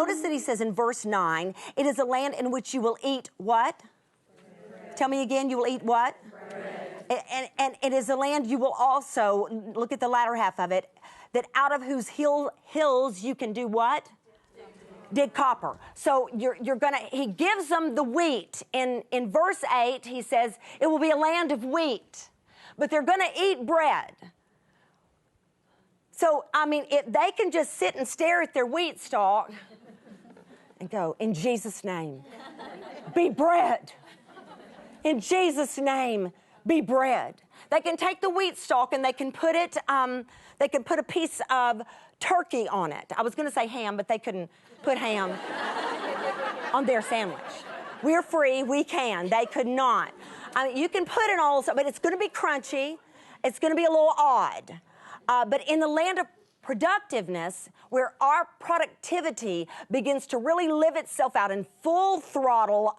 notice that he says in verse 9, it is a land in which you will eat what? Bread. Tell me again, you will eat what? Bread. And it is a land you will also, look at the latter half of it, that out of whose hills you can do what? Dig copper. So he gives them the wheat. In verse 8, he says, it will be a land of wheat, but they're going to eat bread. So, I mean, they can just sit and stare at their wheat stalk and go, in Jesus' name, be bread. In Jesus' name, be bread. They can take the wheat stalk and they can put a piece of turkey on it. I was going to say ham, but they couldn't put ham on their sandwich. We're free, we can. They could not. I mean, you can put it all, but it's going to be crunchy. It's going to be a little odd. But in the land of productiveness, where our productivity begins to really live itself out in full throttle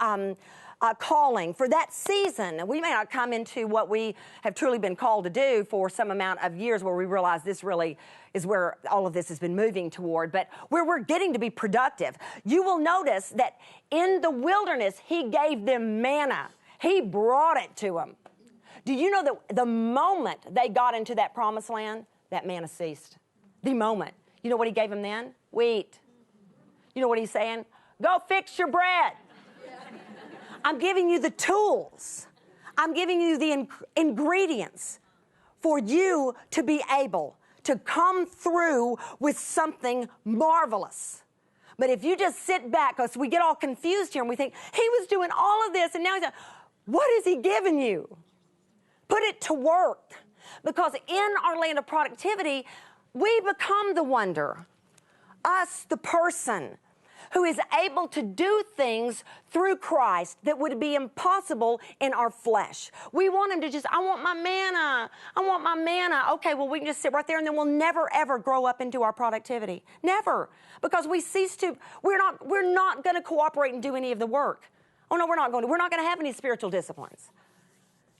calling for that season, we may not come into what we have truly been called to do for some amount of years where we realize this really is where all of this has been moving toward, but where we're getting to be productive. You will notice that in the wilderness, he gave them manna. He brought it to them. Do you know that the moment they got into that promised land, that manna ceased? The moment. You know what he gave them then? Wheat. You know what he's saying? Go fix your bread. I'm giving you the tools. I'm giving you the ingredients for you to be able to come through with something marvelous. But if you just sit back, because we get all confused here and we think, he was doing all of this and now he's like, what is he giving you? Put it to work. Because in our land of productivity, we become the wonder. Us, the person who is able to do things through Christ that would be impossible in our flesh. We want him to just, I want my manna. I want my manna. Okay, well, we can just sit right there and then we'll never, ever grow up into our productivity. Never. Because we're not going to cooperate and do any of the work. Oh, no, we're not going to. We're not going to have any spiritual disciplines.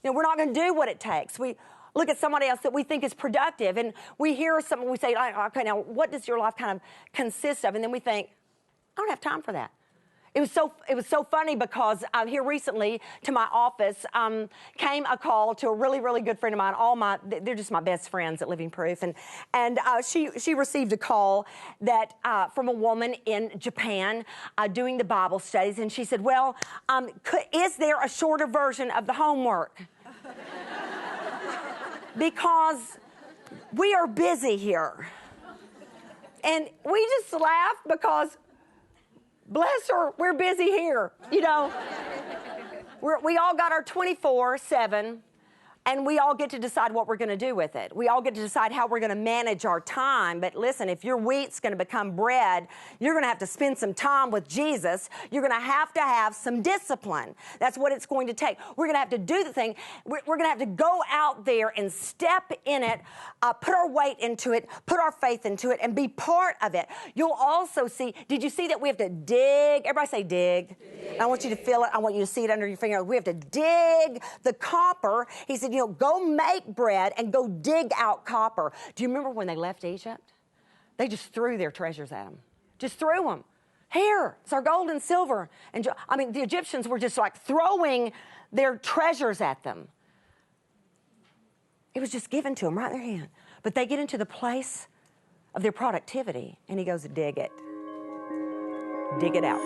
You know, we're not going to do what it takes. We look at somebody else that we think is productive, and we hear something, we say, okay, now, what does your life kind of consist of? And then we think, I don't have time for that. It was so funny because here recently to my office came a call to a really, really good friend of mine. They're just my best friends at Living Proof. And she received a call that from a woman in Japan doing the Bible studies. And she said, well, is there a shorter version of the homework? Because we are busy here. And we just laughed because, bless her, we're busy here, you know. We all got our 24/7, and we all get to decide what we're going to do with it. We all get to decide how we're going to manage our time. But listen, if your wheat's going to become bread, you're going to have to spend some time with Jesus. You're going to have some discipline. That's what it's going to take. We're going to have to do the thing. We're going to have to go out there and step in it, put our weight into it, put our faith into it, and be part of it. You'll also see, did you see that we have to dig? Everybody say dig. I want you to feel it. I want you to see it under your finger. We have to dig the copper. He said, you know, go make bread and go dig out copper. Do you remember when they left Egypt? They just threw their treasures at them. Just threw them. Here, it's our gold and silver. And I mean, the Egyptians were just like throwing their treasures at them. It was just given to them right in their hand. But they get into the place of their productivity, and he goes, dig it. Dig it out.